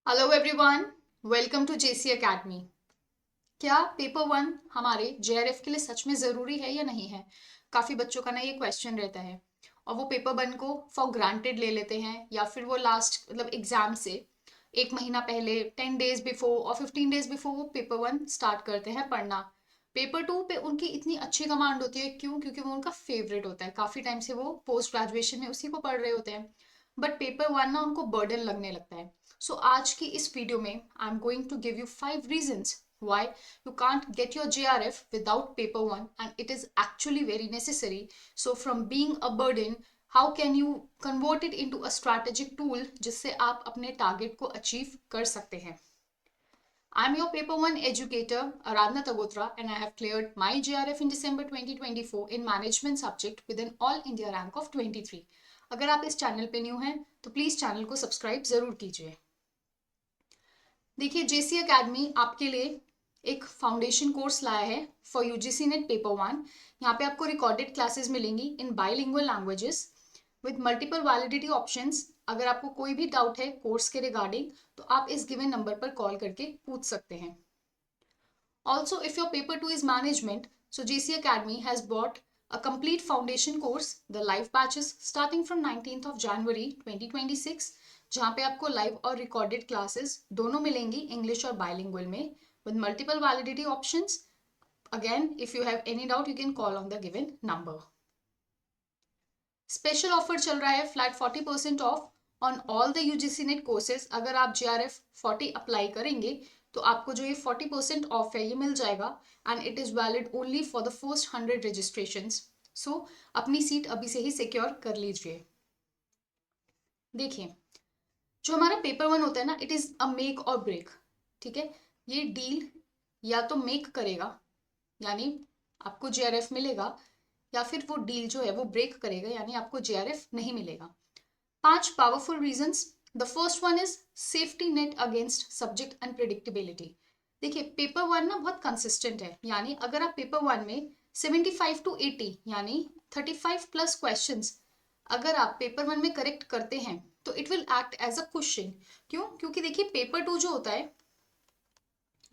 Hello everyone, welcome to JC academy. क्या paper one हमारे JRF के लिए सच में ज़रूरी है या नहीं है? काफ़ी बच्चों का ना ये क्वेश्चन रहता है और वो पेपर वन को फॉर ग्रांटेड ले लेते हैं या फिर वो लास्ट मतलब एग्जाम से एक महीना पहले 10 डेज बिफोर और 15 डेज बिफोर वो पेपर वन स्टार्ट करते हैं पढ़ना। पेपर टू पे उनकी इतनी अच्छी कमांड होती है, क्यों? क्योंकि वो उनका फेवरेट होता है, काफ़ी टाइम से वो पोस्ट ग्रेजुएशन में उसी को पढ़ रहे होते हैं। बट पेपर वन ना उनको बर्डन लगने लगता है। सो आज की इस वीडियो में I am going to give you 5 reasons why you can't get your JRF without paper one, and it is actually very necessary. So from being a burden, how can you convert it into a strategic tool जिससे आप अपने target को achieve कर सकते हैं? I'm your paper one educator Aradhna Tagotra, and I have cleared my JRF in December 2024 in management subject with an all India rank of 23. अगर आप इस चैनल पे न्यू हैं तो प्लीज चैनल को सब्सक्राइब जरूर कीजिए। देखिए, जेसी एकेडमी आपके लिए एक फाउंडेशन कोर्स लाया है for UGC NET paper one. यहाँ पे आपको रिकॉर्डेड क्लासेस मिलेंगी in bilingual languages with multiple validity options. अगर आपको कोई भी डाउट है कोर्स के रिगार्डिंग तो आप इस गिवन नंबर पर कॉल करके पूछ सकते हैं। Also if your paper two is management, so JC academy has bought a complete foundation course, the live batches starting from 19th of January 2026, जहाँ पे आपको लाइव और रिकॉर्डेड क्लासेस दोनों मिलेंगी इंग्लिश और बाइलिंगुअल में with multiple validity options. Again, if you have any doubt you can call on the given number. Special offer चल रहा है, flat 40% of on all the UGC net courses. अगर आप JRF 40 apply करेंगे तो आपको जो ये 40% ऑफ है ये मिल जाएगा, and it is valid only for the first 100 registration. So अपनी सीट अभी से ही सिक्योर कर लीजिए। देखिए, जो हमारा पेपर वन होता है ना, इट इज अ मेक और ब्रेक। ठीक है, ये डील या तो मेक करेगा, यानी आपको JRF मिलेगा, या फिर वो डील जो है वो ब्रेक करेगा, यानी आपको JRF नहीं मिलेगा। 5 powerful reasons. The first one is safety net against subject unpredictability. देखिए, पेपर वन ना बहुत कंसिस्टेंट है, यानी अगर आप पेपर वन में 75 to 80 यानी 35+ क्वेश्चंस अगर आप पेपर वन में करेक्ट करते हैं तो it will act as a question. क्यों? क्योंकि देखिए, पेपर टू जो होता है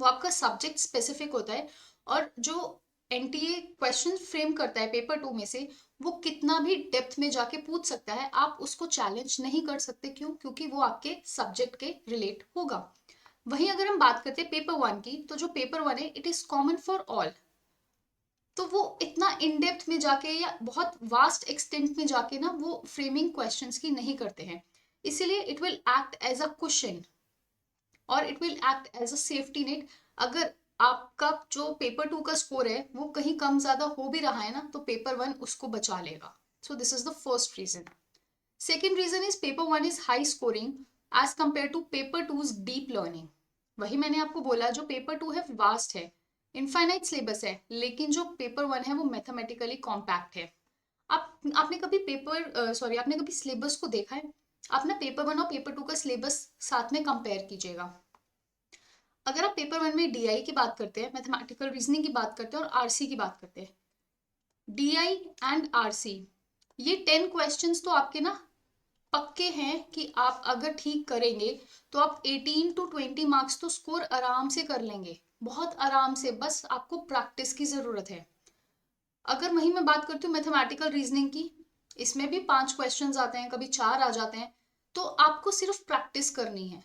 वो आपका सब्जेक्ट स्पेसिफिक होता है, और जो एनटीए क्वेश्चन फ्रेम करता है पेपर टू में से वो कितना भी डेप्थ में जाके पूछ सकता है, आप उसको चैलेंज नहीं कर सकते। क्यों? क्योंकि वो आपके सब्जेक्ट के रिलेट होगा। वहीं अगर हम बात करते हैं पेपर वन की, तो जो पेपर वन है it is common for all, तो वो इतना इन डेप्थ में जाके या बहुत वास्ट एक्सटेंट में जाके ना वो फ्रेमिंग क्वेश्चंस की नहीं करते हैं। इसीलिए it will act as a question और it will act as a safety net. अगर आपका जो पेपर टू का स्कोर है वो कहीं कम ज्यादा हो भी रहा है ना, तो पेपर वन उसको बचा लेगा। So this is the first reason. Second reason is paper one is high scoring as compared to paper two deep learning. वही मैंने आपको बोला, जो पेपर टू है वास्ट है, इनफाइनाइट सिलेबस है, लेकिन जो पेपर वन है वो मैथमेटिकली कॉम्पैक्ट है। आपने कभी आपने कभी सिलेबस को देखा है? आप ना पेपर वन और पेपर टू का सिलेबस साथ में कंपेयर कीजिएगा। अगर आप पेपर वन में डीआई की बात करते हैं, मैथमेटिकल रीजनिंग की बात करते हैं और आरसी की बात करते हैं, डीआई एंड आरसी, ये 10 क्वेश्चंस तो आपके ना पक्के हैं कि आप अगर ठीक करेंगे तो आप 18 to 20 मार्क्स तो स्कोर आराम से कर लेंगे, बहुत आराम से, बस आपको प्रैक्टिस की जरूरत है। अगर वहीं मैं बात करती हूँ मैथमेटिकल रीजनिंग की, इसमें भी 5 क्वेश्चंस आते हैं, कभी 4 आ जाते हैं, तो आपको सिर्फ प्रैक्टिस करनी है।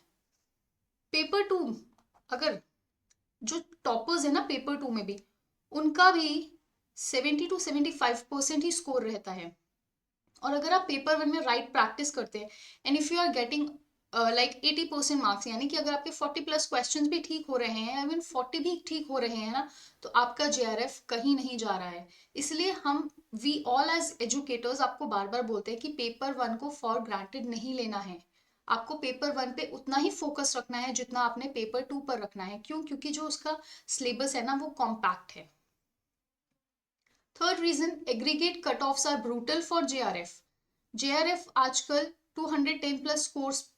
पेपर टू, अगर जो टॉपर्स है ना पेपर टू में भी, उनका भी 70 to 75% ही स्कोर रहता है। और अगर आप पेपर वन में राइट प्रैक्टिस करते हैं and if you are getting like 80% marks, यानी कि अगर आपके 40+ क्वेश्चंस भी ठीक हो रहे हैं, इवन 40 भी ठीक हो रहे हैं ना, तो आपका JRF कहीं नहीं जा रहा है। इसलिए हम वी ऑल एज एजुकेटर्स आपको बार बार बोलते हैं कि पेपर वन को फॉर ग्रांटेड नहीं लेना है। आपको पेपर वन पे उतना ही फोकस रखना है जितना आपने पेपर टू पर रखना है। क्यों? क्योंकि जो उसका सिलेबस है ना वो कॉम्पैक्ट है। Third reason, aggregate cut offs are brutal for JRF। JRF आजकल 210+ स्कोर्स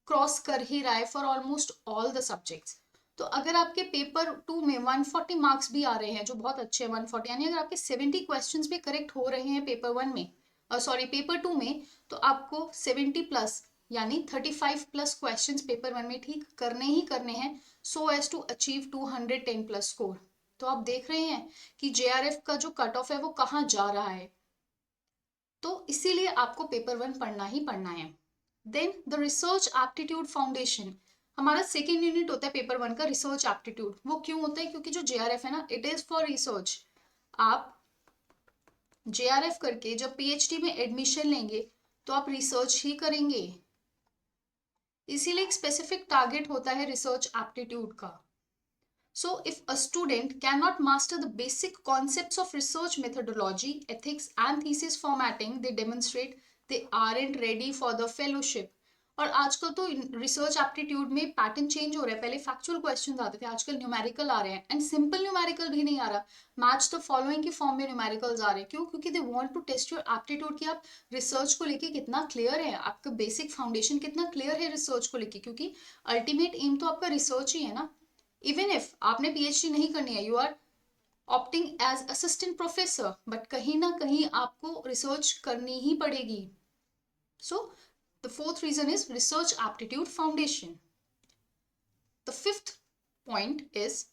क्रॉस कर ही रहा है for almost all the subjects. तो अगर आपके पेपर टू में 140 मार्क्स भी आ रहे हैं, जो बहुत अच्छे हैं, 140, यानी अगर आपके 70 क्वेश्चंस भी करेक्ट हो रहे हैं पेपर वन में, पेपर टू में, तो आपको 70+, यानी 35 प्लस क्वेश्चंस पेपर 1 में ठीक करने ही करने हैं so as to achieve 210 plus score. तो आप देख रहे हैं कि जेआरएफ का जो कट ऑफ है वो कहाँ जा रहा है। तो इसीलिए आपको पेपर 1 पढ़ना ही पढ़ना है। Then the research aptitude foundation, हमारा सेकेंड यूनिट होता है पेपर 1 का रिसर्च एप्टीट्यूड। वो क्यों होता है? क्योंकि जो जेआरएफ है ना, इट इज फॉर रिसर्च। आप जेआरएफ करके जब पीएचडी में एडमिशन लेंगे तो आप रिसर्च ही करेंगे, इसीलिए एक स्पेसिफिक टारगेट होता है रिसर्च एप्टीट्यूड का। So, if a student cannot master the basic concepts of research methodology, ethics, and thesis formatting, they demonstrate they aren't ready for the fellowship. और आजकल तो रिसर्च एप्टीट्यूड में पैटर्न चेंज हो रहा है। पहले फैक्चुअल क्वेश्चंस आते थे, आजकल न्यूमेरिकल आ रहे हैं, एंड सिंपल न्यूमेरिकल भी नहीं आ रहा, मैच द फॉलोइंग के फॉर्म में न्यूमेरिकल्स आ रहे हैं। क्यों? क्योंकि they want to test your aptitude कि आप रिसर्च को लेके कितना क्लियर है, आपका बेसिक फाउंडेशन कितना क्लियर है रिसर्च को लेके, क्योंकि अल्टीमेट एम तो आपका रिसर्च ही है ना। इवन इफ आपने पीएचडी नहीं करनी है, you are opting as assistant professor, but कहीं ना कहीं आपको रिसर्च करनी ही पड़ेगी। So the fourth reason is research aptitude foundation. The fifth point is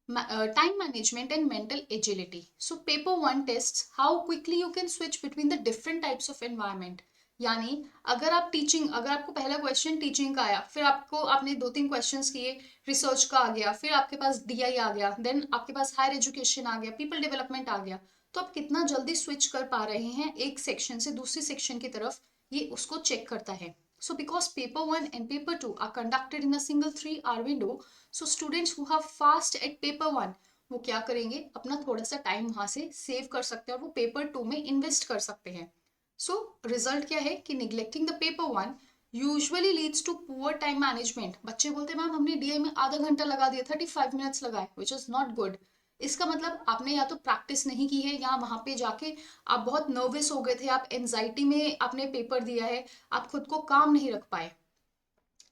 time management and mental agility. So paper 1 tests how quickly you can switch between the different types of environment. यानी अगर आप teaching, अगर आपको पहला question teaching का आया, फिर आपने 2-3 क्वेश्चंस किए, रिसर्च का आ गया, फिर आपके पास डीआई आ गया, देन आपके पास हायर एजुकेशन आ गया, पीपल डेवलपमेंट आ गया, तो आप कितना जल्दी स्विच कर पा रहे हैं एक सेक्शन से दूसरी सेक्शन की तरफ, ये उसको चेक करता है। So because paper 1 and paper 2 are conducted in a single 3-hour window, so students who have fast at paper 1 वो क्या करेंगे, अपना थोड़ा सा टाइम वहां से सेव कर सकते हैं और वो पेपर 2 में इन्वेस्ट कर सकते हैं। सो रिजल्ट क्या है कि neglecting the paper 1 usually leads to poor time management. बच्चे बोलते हैं मैम हमने डीआई में आधा घंटा लगा दिया, 35 मिनट्स लगाए, विच इज नॉट गुड। इसका मतलब आपने या तो प्रैक्टिस नहीं की है, या वहां पे जाके आप बहुत नर्वस हो गए थे, आप एंजाइटी में आपने पेपर दिया है, आप खुद को काम नहीं रख पाए।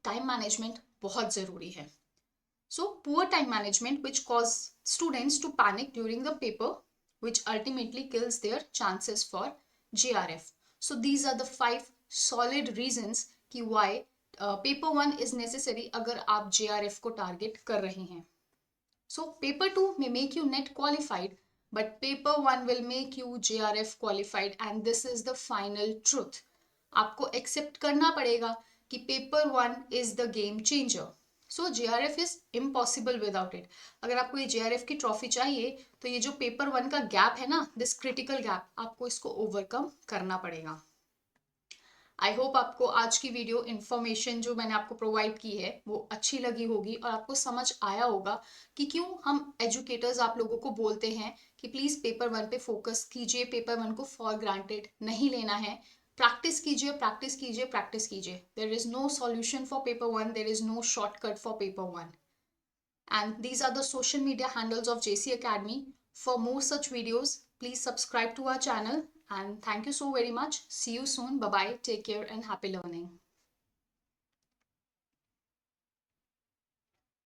टाइम मैनेजमेंट बहुत जरूरी है। So poor time management which cause students to panic during the paper, which ultimately kills their chances for JRF. So these are the 5 solid reasons कि why paper 1 is necessary अगर आप JRF को target कर रहे हैं। So paper 2 may make you NET qualified, but paper 1 will make you JRF qualified, and this is the final truth. आपको accept करना पड़ेगा कि paper 1 is the game changer. So JRF is impossible without it. अगर आपको ये JRF की trophy चाहिए तो ये जो पेपर 1 का गैप है ना, दिस क्रिटिकल गैप, आपको इसको ओवरकम करना पड़ेगा। आई होप आपको आज की वीडियो इन्फॉर्मेशन जो मैंने आपको प्रोवाइड की है वो अच्छी लगी होगी और आपको समझ आया होगा कि क्यों हम एजुकेटर्स आप लोगों को बोलते हैं कि प्लीज पेपर 1 पे फोकस कीजिए, पेपर 1 को फॉर ग्रांटेड नहीं लेना है, प्रैक्टिस कीजिए, प्रैक्टिस कीजिए, प्रैक्टिस कीजिए। There is no solution for paper 1, there is no shortcut for paper 1, and these are the social media handles of JC Academy. For more such videos, please subscribe to our channel, and thank you so very much. See you soon. Bye bye. Take care and happy learning.